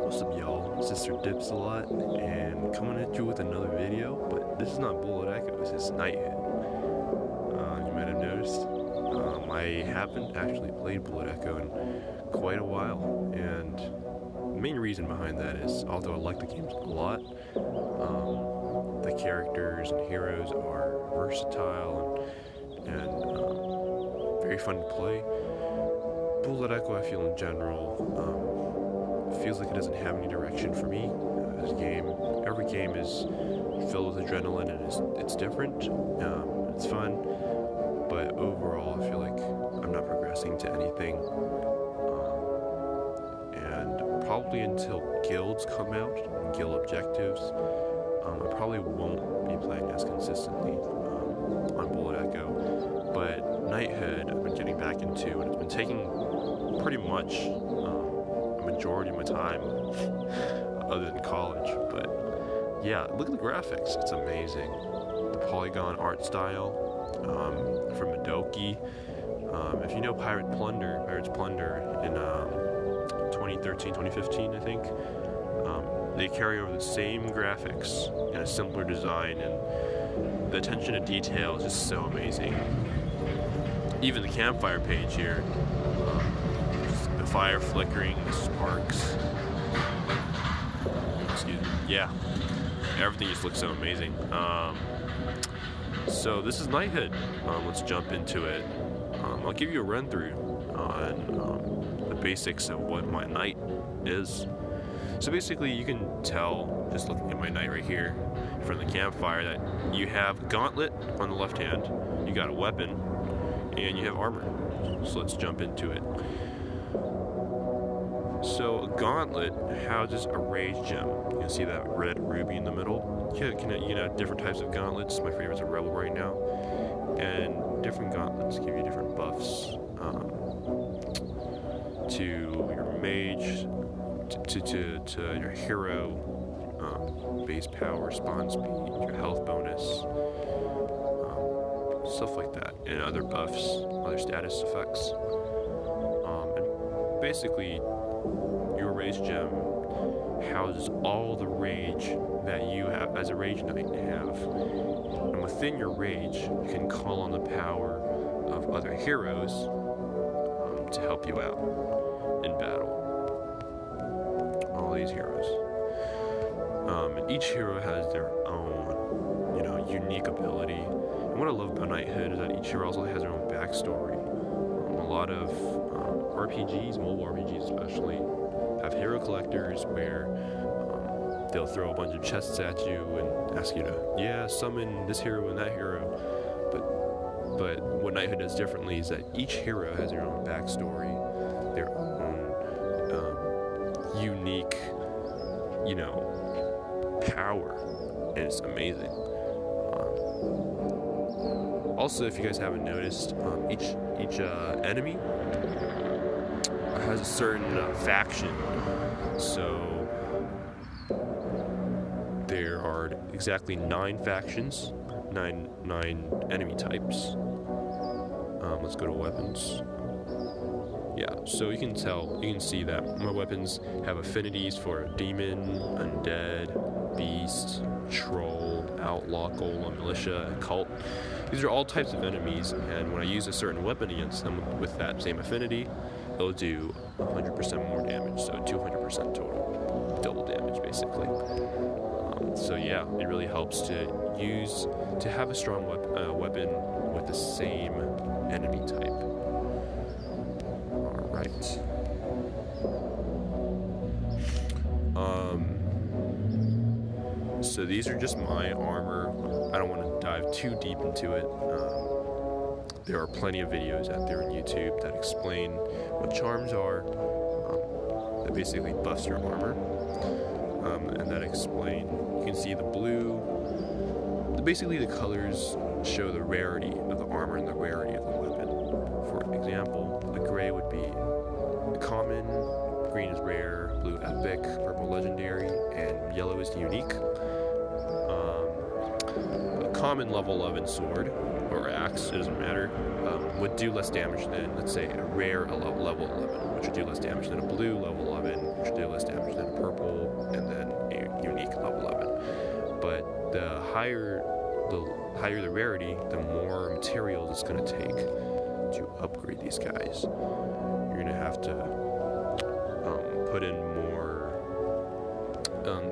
What's up, y'all? Sister Dips a lot, and coming at you with another video, but this is not Bullet Echo, this is Nighthead. You might have noticed, I haven't actually played Bullet Echo in quite a while, and the main reason behind that is, although I like the games a lot, the characters and heroes are versatile and very fun to play. Bullet Echo, I feel in general, feels like it doesn't have any direction for me. This game, every game is filled with adrenaline and it's different. It's fun, but overall, I feel like I'm not progressing to anything. And probably until guilds come out and guild objectives, I probably won't be playing as consistently on Bullet Echo. But Nighthead, I've been getting back into, and it's been taking pretty much majority of my time other than college. But yeah, look at the graphics, it's amazing. The polygon art style from Madoki. If you know Pirates Plunder in 2013, 2015 I think, they carry over the same graphics in a simpler design, and the attention to detail is just so amazing. Even the campfire page here, the fire flickering, the sparks. Excuse me. Yeah, everything just looks so amazing. So this is Nighthead. Let's jump into it. I'll give you a run through on the basics of what my knight is. So basically, you can tell just looking at my knight right here in front of the campfire that you have a gauntlet on the left hand, you got a weapon, and you have armor. So let's jump into it. So a gauntlet houses a rage gem. You can see that red ruby in the middle. You can have different types of gauntlets. My favorite's a rebel right now. And different gauntlets give you different buffs to your mage, to your hero, base power, spawn speed, your health bonus, stuff like that, and other buffs, other status effects. And basically, your rage gem houses all the rage that you have as a rage knight have, and within your rage, you can call on the power of other heroes to help you out in battle. All these heroes, and each hero has their own, unique ability. And what I love about Nighthead is that each hero also has their own backstory. A lot of RPGs, mobile RPGs especially, have hero collectors where they'll throw a bunch of chests at you and ask you to, summon this hero and that hero. But what Nighthead does differently is that each hero has their own backstory, their own unique, power, and it's amazing. Also, if you guys haven't noticed, each enemy has a certain faction. So there are exactly 9 factions, nine enemy types. Let's go to weapons. Yeah, so you can see that my weapons have affinities for demon, undead, beast, troll, outlaw, golem, militia, and cult. These are all types of enemies, and when I use a certain weapon against them with that same affinity, they'll do 100% more damage, so 200% total, double damage basically. So yeah, it really helps to have a strong weapon with the same enemy type. Alright. So these are just my armor. I don't want to dive too deep into it. There are plenty of videos out there on YouTube that explain what charms are, that basically buffs your armor, and that explain, you can see the blue, basically the colors show the rarity of the armor and the rarity of the weapon. For example, the gray would be common, green is rare, blue epic, purple legendary, and yellow is unique. A common level 11 sword, or axe, it doesn't matter, would do less damage than, let's say, a rare level 11, which would do less damage than a blue level 11, which would do less damage than a purple higher the rarity, the more materials it's going to take to upgrade these guys. You're going to have to put in more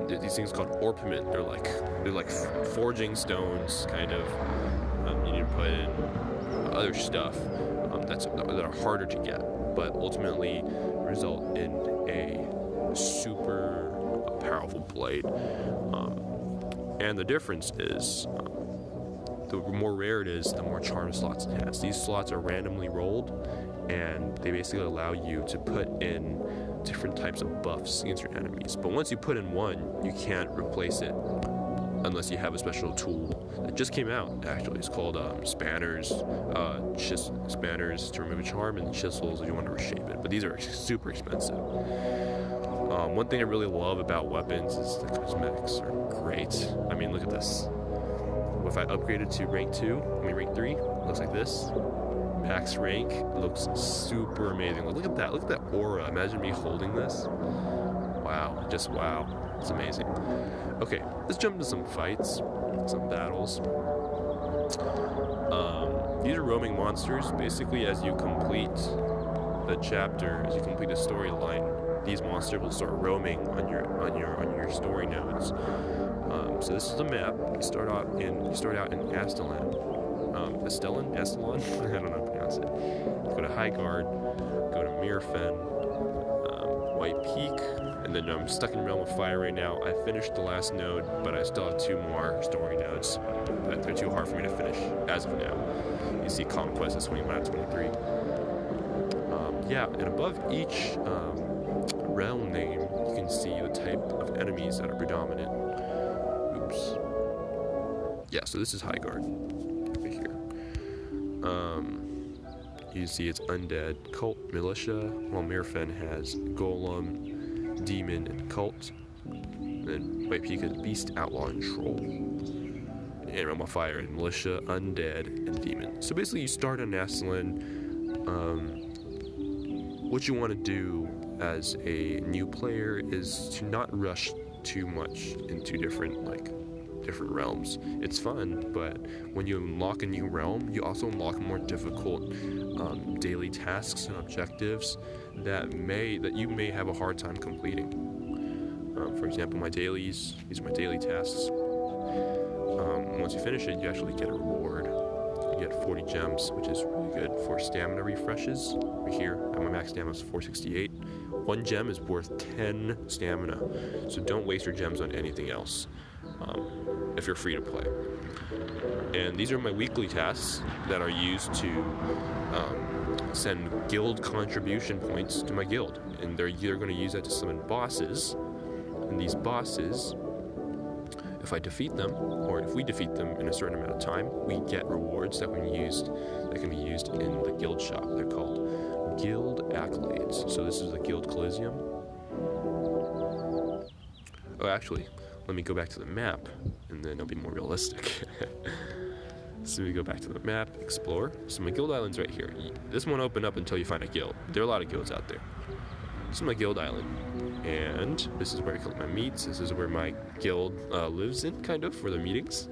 these things called orpiment. They're like forging stones, kind of. You need to put in other stuff that are harder to get, but ultimately result in a super powerful blade. And the difference is, the more rare it is, the more charm slots it has. These slots are randomly rolled, and they basically allow you to put in different types of buffs against your enemies. But once you put in one, you can't replace it unless you have a special tool that just came out. Actually, it's called spanners, spanners to remove a charm, and chisels if you want to reshape it. But these are super expensive. One thing I really love about weapons is the cosmetics are great. I mean, look at this. If I upgrade it to rank 3, it looks like this. Max rank looks super amazing. Look at that. Look at that aura. Imagine me holding this. Wow. Just wow. It's amazing. Okay, let's jump into some fights, some battles. These are roaming monsters. Basically, as you complete the chapter, as you complete the storyline, these monsters will start roaming on your story nodes. So this is the map. You start out in Astellan. Astelon? I don't know how to pronounce it. Go to Highguard, go to Mirfen, White Peak, and then I'm stuck in Realm of Fire right now. I finished the last node, but I still have 2 more story nodes. But they're too hard for me to finish as of now. You see Conquest is 21 out of 23. And above each realm name, you can see the type of enemies that are predominant. Oops. Yeah, so this is Highguard. Over here. You see it's Undead, Cult, Militia, while Mirfen has Golem, Demon, and Cult. And then White Peak is Beast, Outlaw, and Troll. And Realm of Fire is Militia, Undead, and Demon. So basically you start on Aslan. What you want to do as a new player is to not rush too much into different realms. It's fun, but when you unlock a new realm, you also unlock more difficult daily tasks and objectives that you may have a hard time completing. For example, these are my daily tasks. Once you finish it, you actually get a reward. You get 40 gems, which is really good for stamina refreshes. Right here, my max stamina is 468. 1 gem is worth 10 stamina, so don't waste your gems on anything else. If you're free to play. And these are my weekly tasks that are used to send guild contribution points to my guild. And they're going to use that to summon bosses. And these bosses, if I defeat them, or if we defeat them in a certain amount of time, we get rewards that can be used in the guild shop. They're called guild accolades. So this is the Guild Coliseum. Oh, actually, let me go back to the map, and then it'll be more realistic. So we go back to the map, explore. So my guild island's right here. This won't open up until you find a guild. There are a lot of guilds out there. This is my guild island. And this is where I collect my meats. This is where my guild lives in, kind of, for the meetings.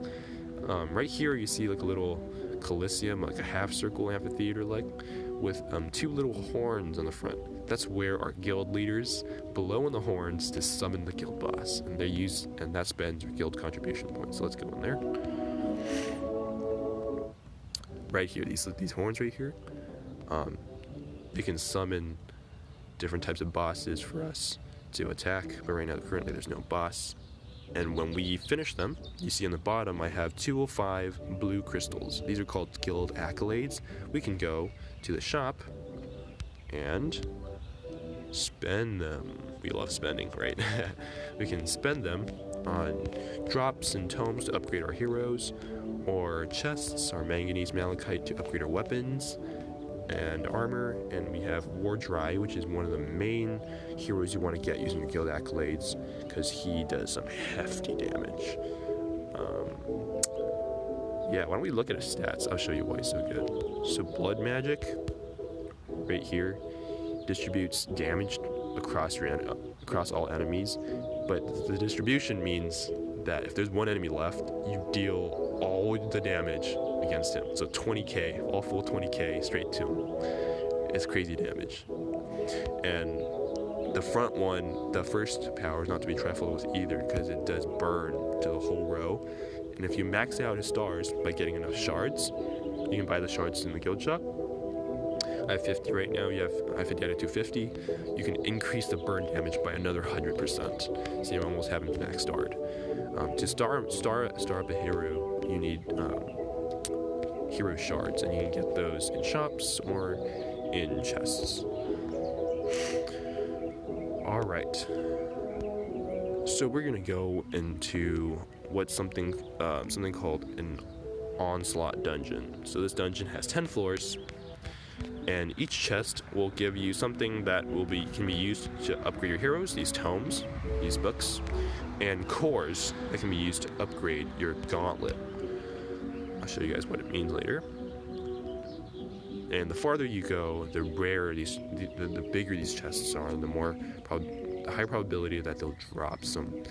Right here you see like a little coliseum, like a half-circle amphitheater, with 2 little horns on the front. That's where our guild leaders blow in the horns to summon the guild boss, and that spends your guild contribution points. So let's go in there. Right here, these horns right here, they can summon different types of bosses for us to attack. But right now, currently, there's no boss. And when we finish them, you see on the bottom, I have 205 blue crystals. These are called guild accolades. We can go to the shop and spend them. We love spending, right? We can spend them on drops and tomes to upgrade our heroes, or chests or manganese malachite to upgrade our weapons and armor. And we have Wardry, which is one of the main heroes you want to get using your guild accolades, because he does some hefty damage. Why don't we look at his stats? I'll show you why he's so good. So blood magic, right here, distributes damage across all enemies, but the distribution means that if there's one enemy left, you deal all the damage against him. So 20k, all full 20k straight to him. It's crazy damage. And the front one, the first power is not to be trifled with either, because it does burn to the whole row. And if you max out his stars by getting enough shards, you can buy the shards in the guild shop. I have 50 right now. I have 50 out of 250. You can increase the burn damage by another 100%. So you almost have him max starred. To star up a hero, you need hero shards, and you can get those in shops or in chests. All right. So we're gonna go into what's something called an onslaught dungeon. So this dungeon has 10 floors, and each chest will give you something that can be used to upgrade your heroes. These tomes, these books, and cores that can be used to upgrade your gauntlet. I'll show you guys what it means later. And the farther you go, the rarer the bigger these chests are, the higher probability that they'll drop some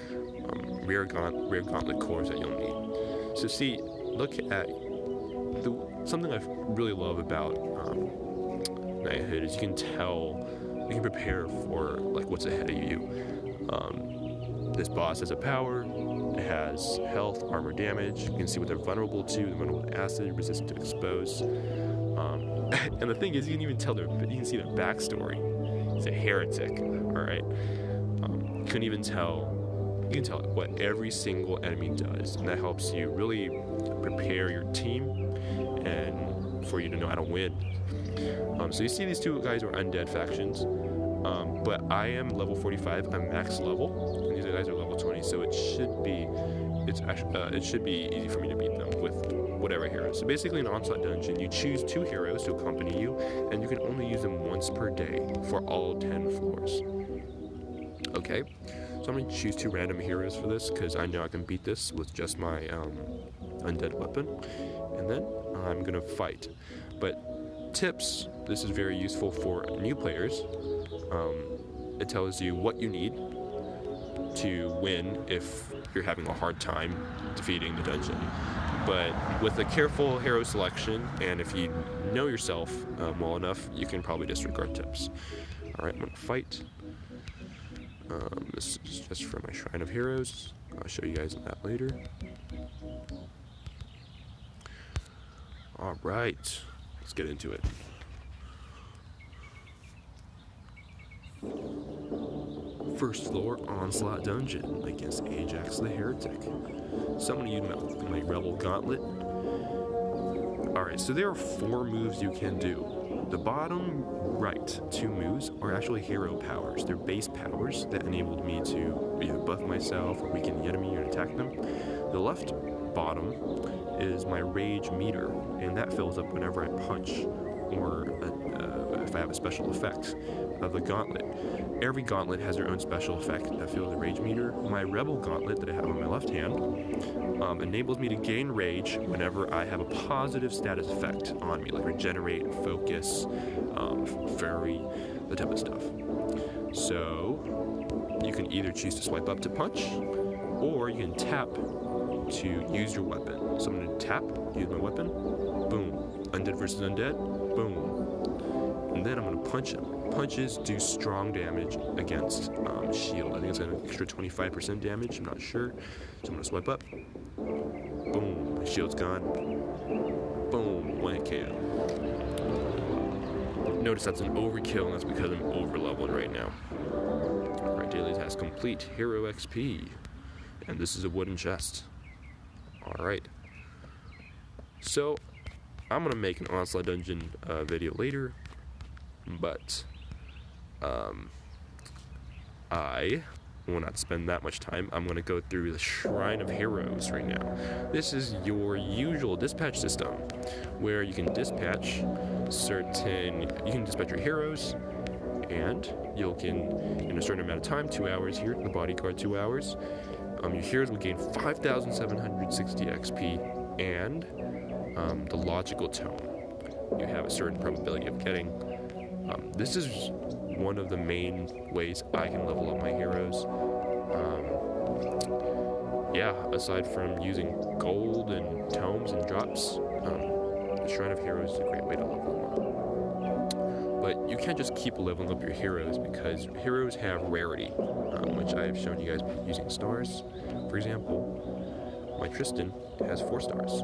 rare gauntlet cores that you'll need. So see, look at something I really love about Knighthood is you can prepare for like what's ahead of you. This boss has a power, it has health, armor, damage. You can see what they're vulnerable to. They're vulnerable to acid, resistant to expose. And the thing is, you can see their backstory. He's a heretic, all right. You can tell what every single enemy does, and that helps you really prepare your team and for you to know how to win. So you see these two guys are undead factions, but I am level 45. I'm max level, and these guys are level 20. So it should be easy for me to beat them with whatever hero. So basically, in an onslaught dungeon, you choose 2 heroes to accompany you, and you can only use them once per day for all 10 floors. Okay, so I'm going to choose 2 random heroes for this, because I know I can beat this with just my undead weapon, and then I'm going to fight. But tips, this is very useful for new players. It tells you what you need to win if you're having a hard time defeating the dungeon. But with a careful hero selection, and if you know yourself well enough, you can probably disregard tips. Alright, I'm going to fight. This is just for my Shrine of Heroes. I'll show you guys that later. Alright, let's get into it. First floor onslaught dungeon against Ajax the Heretic. So I'm going to use my Rebel Gauntlet. Alright, so there are 4 moves you can do. The bottom right 2 moves are actually hero powers. They're base powers that enabled me to either buff myself or weaken the enemy or attack them. The left bottom is my rage meter, and that fills up whenever I punch or if I have a special effect of the gauntlet. Every gauntlet has their own special effect that fills the rage meter. My Rebel Gauntlet that I have on my left hand enables me to gain rage whenever I have a positive status effect on me, like regenerate, focus, fairy, the type of stuff. So you can either choose to swipe up to punch, or you can tap to use your weapon. So I'm going to tap, use my weapon, boom. Undead versus undead, boom. And then I'm going to punch him. Punches do strong damage against shield. I think it's an extra 25% damage, I'm not sure. So I'm going to swipe up. Boom, my shield's gone. Boom, 1 hit KO. Notice that's an overkill, and that's because I'm over-leveled right now. Alright, daily task complete. Hero XP. And this is a wooden chest. Alright. So, I'm going to make an Onslaught Dungeon video later, but I will not spend that much time. I'm going to go through the Shrine of Heroes right now. This is your usual dispatch system, where you can dispatch your heroes, and you can, in a certain amount of time, 2 hours here, the bodyguard 2 hours, your heroes will gain 5,760 XP, and the logical tome you have a certain probability of getting. This is one of the main ways I can level up my heroes. yeah, aside from using gold and tomes and drops, the Shrine of Heroes is a great way to level them up. But you can't just keep leveling up your heroes, because heroes have rarity, which I have shown you guys using stars. For example, my Tristan has 4 stars.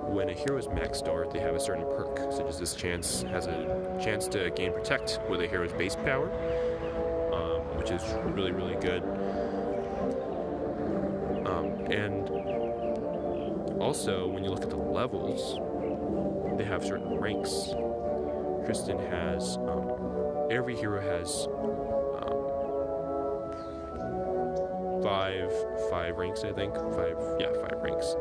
When a hero is max star, they have a certain perk, such as this has a chance to gain Protect with a hero's base power, which is really, really good. And also, when you look at the levels, they have certain ranks. Tristan has, every hero has five ranks, I think. 5 ranks.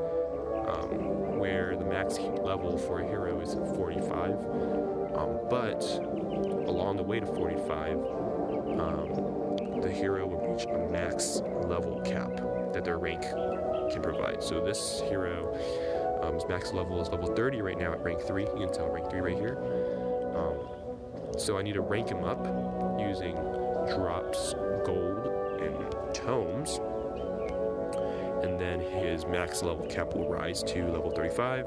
Where the max level for a hero is 45. But along the way to 45, the hero will reach a max level cap that their rank can provide. So this hero, his max level is level 30 right now at rank 3. You can tell rank 3 right here. So I need to rank him up using drops, gold, and tomes. And then his max level cap will rise to level 35,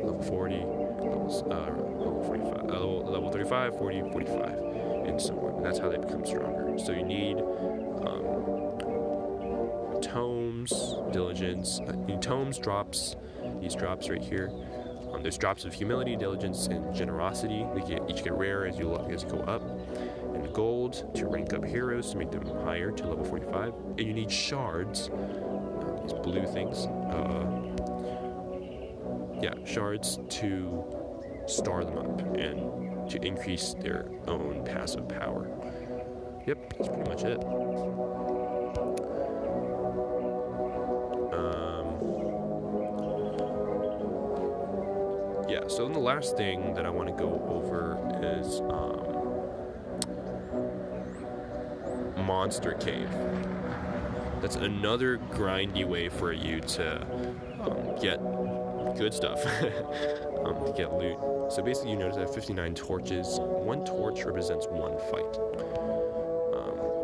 level 40, level 45, level 35, 40, 45, and so on. And that's how they become stronger. So you need tomes, diligence, tomes, drops, these drops right here. There's drops of humility, diligence, and generosity. They each get rare as you go up. And gold to rank up heroes to make them higher to level 45. And you need shards, these blue things. Shards to star them up and to increase their own passive power. Yep, that's pretty much it. So then the last thing that I want to go over is Monster Cave. That's another grindy way for you to get good stuff, get loot. So basically you notice I have 59 torches. 1 torch represents 1 fight.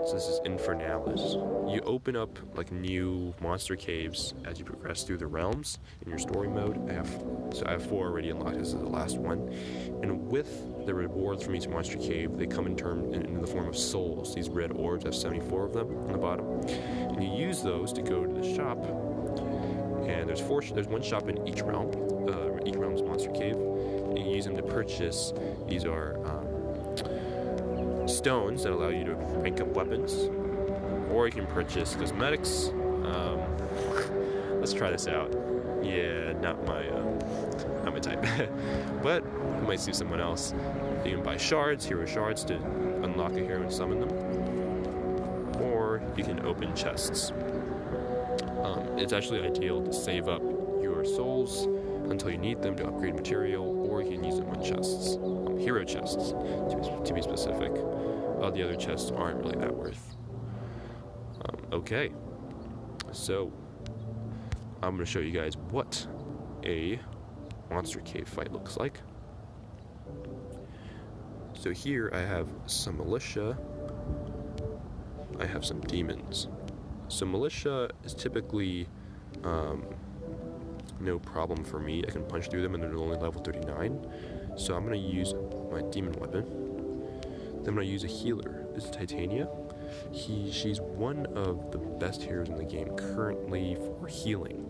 So this is Infernalis. You open up like new monster caves as you progress through the realms in your story mode. I have 4 already unlocked. This is the last one. And with the rewards from each monster cave, they come in the form of souls. These red orbs, I have 74 of them on the bottom. And you use those to go to the shop. And there's 1 shop in each realm, each realm's monster cave. And you use them to purchase. These are stones that allow you to rank up weapons, or you can purchase cosmetics. Let's try this out. Yeah, not my type, but it might suit someone else. You can buy shards, hero shards, to unlock a hero and summon them, or you can open chests. It's actually ideal to save up your souls until you need them to upgrade material, or you can use them on chests, hero chests to be specific. The other chests aren't really that worth. Okay, so I'm going to show you guys what a monster cave fight looks like. So here I have some militia, I have some demons. So militia is typically no problem for me. I can punch through them and they're only level 39. So I'm going to use my demon weapon. Then I'm going to use a healer. This is Titania. She's one of the best heroes in the game currently for healing,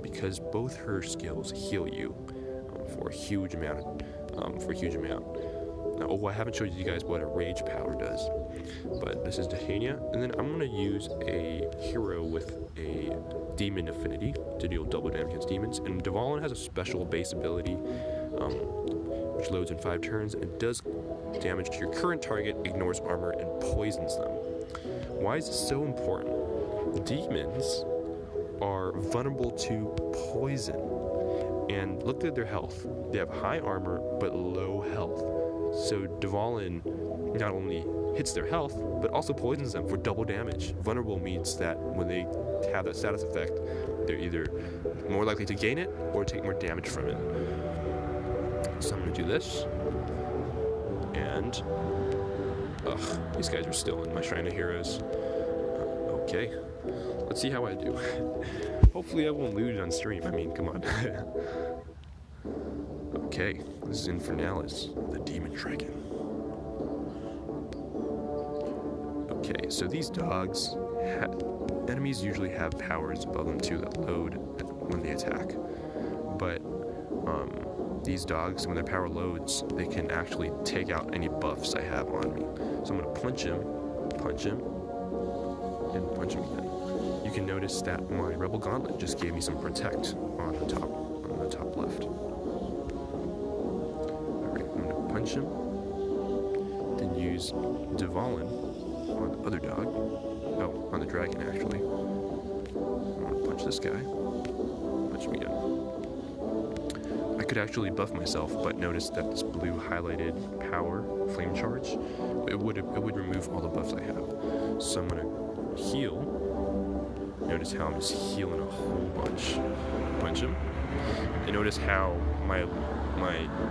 because both her skills heal you for a huge amount. Now, I haven't showed you guys what a rage power does, but this is Titania. And then I'm going to use a hero with a demon affinity to deal double damage against demons. And Dvalin has a special base ability, which loads in 5 turns, and it does damage to your current target, ignores armor, and poisons them. Why is this so important? Demons are vulnerable to poison. And look at their health. They have high armor, but low health. So Dvalin not only hits their health, but also poisons them for double damage. Vulnerable means that when they have that status effect, they're either more likely to gain it or take more damage from it. So I'm going to do this. And these guys are still in my Shrine of Heroes. Okay, Let's see how I do. Hopefully I won't lose it on stream. I mean, come on. Okay, this is Infernalis, the demon dragon. Okay, so these dogs, enemies usually have powers above them too that load when they attack. But these dogs, when their power loads, they can actually take out any buffs I have on me. So I'm gonna punch him, and punch him again. You can notice that my Rebel Gauntlet just gave me some protect on the top left. Alright, I'm gonna punch him, then use Dvalin on the other dog. Oh, on the dragon actually. I'm gonna punch this guy. Punch him again. I could actually buff myself, but notice that this blue highlighted power, flame charge, it would remove all the buffs I have. So I'm gonna heal. Notice how I'm just healing a whole bunch. Punch him. And notice how my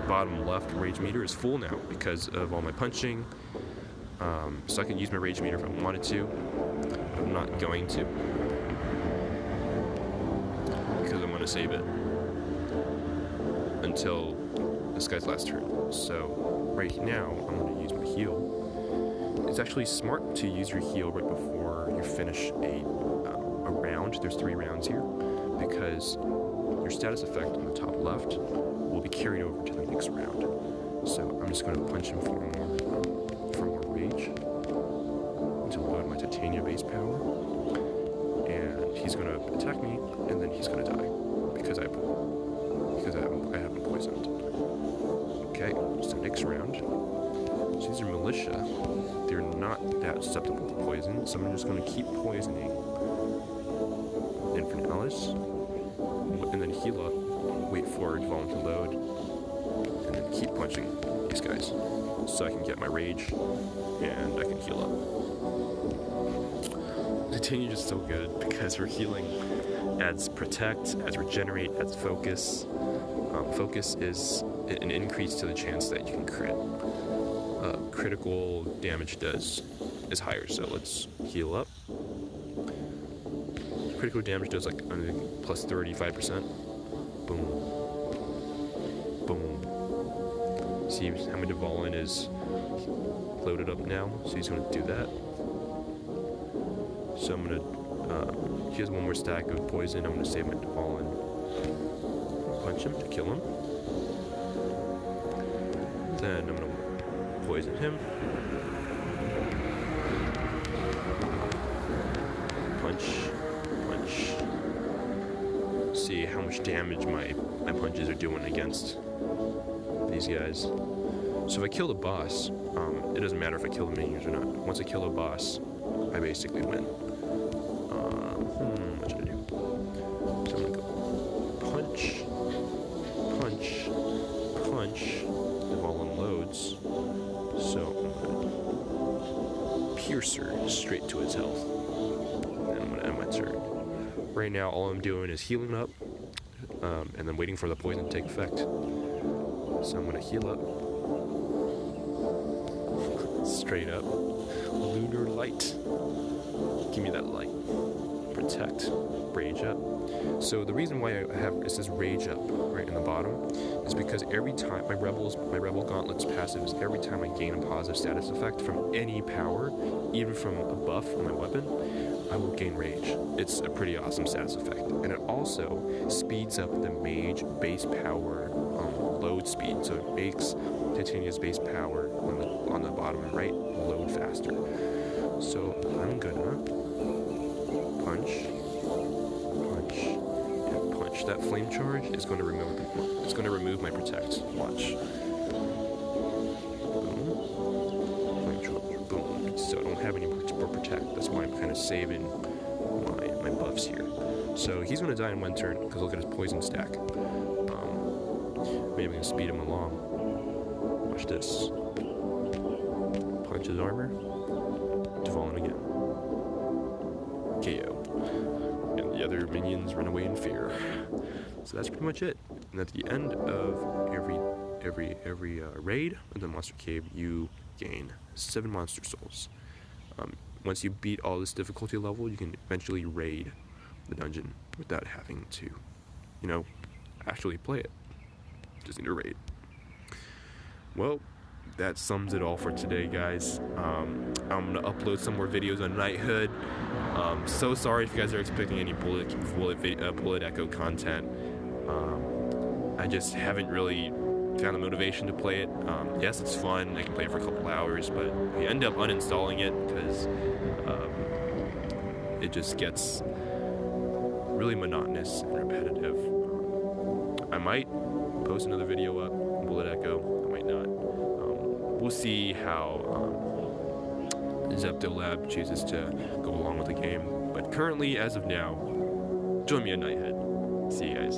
bottom left rage meter is full now because of all my punching. So I can use my rage meter if I wanted to, but I'm not going to because I'm going to save it until this guy's last turn. So right now I'm going to use my heal. It's actually smart to use your heal right before you finish a round. There's 3 rounds here because your status effect on the top left will be carried over to the next round. So I'm just going to punch him for more rage until I load my titania base power, and he's going to attack me, and then he's going to die because I have him poisoned. Okay, so next round. So these are militia. They're not that susceptible to poison, so I'm just going to keep poisoning Infernalis, and then heal up, wait for Dvalin to load, and then keep punching these guys, so I can get my rage, and I can heal up. Titania is so good, because her healing adds protect, adds regenerate, adds focus. Focus is an increase to the chance that you can crit. Critical damage is higher, so let's heal up. Critical damage does like plus 35%. Boom. Boom. See how my Dvalin is loaded up now, so he's going to do that. So I'm going to, he has one more stack of poison. I'm going to save my Dvalin. Punch him to kill him. Then I'm going to poison him. Punch. See how much damage my punches are doing against these guys. So if I kill the boss, it doesn't matter if I kill the minions or not. Once I kill a boss, I basically win. What should I do? So I'm gonna go punch. Dvalin loads. So I'm gonna piercer straight to his health. And I'm gonna end my turn. Right now, all I'm doing is healing up, and then waiting for the poison to take effect. So I'm gonna heal up. Straight up. Lunar light. Give me that light. Protect. Rage up. So the reason why I have it says rage up right in the bottom is because every time my Rebel Gauntlet's passive is every time I gain a positive status effect from any power, even from a buff on my weapon, I will gain rage. It's a pretty awesome status effect. And it also speeds up the mage base power load speed. So it makes Titania's base power on the bottom right load faster. So I'm gonna punch. That flame charge is going to remove my protect. Watch. Boom. Flame charge. Boom. So I don't have any more protect. That's why I'm kind of saving my buffs here. So he's going to die in one turn because look at his poison stack. Maybe I'm going to speed him along. Watch this. Punch his armor. Dvalin again. KO. And the other minions run away in fear. So that's pretty much it. And at the end of every raid in the monster cave, you gain 7 monster souls. once you beat all this difficulty level, you can eventually raid the dungeon without having to, actually play it. Just need to raid. Well, that sums it all for today, guys. I'm gonna upload some more videos on Knighthood. So sorry if you guys are expecting any Bullet Echo content. I just haven't really found the motivation to play it. Yes, it's fun. I can play it for a couple hours, but I end up uninstalling it because it just gets really monotonous and repetitive. I might post another video up on Bullet Echo. I might not. We'll see how Zeptolab chooses to go along with the game. But currently, as of now, join me at Nighthead. See you guys.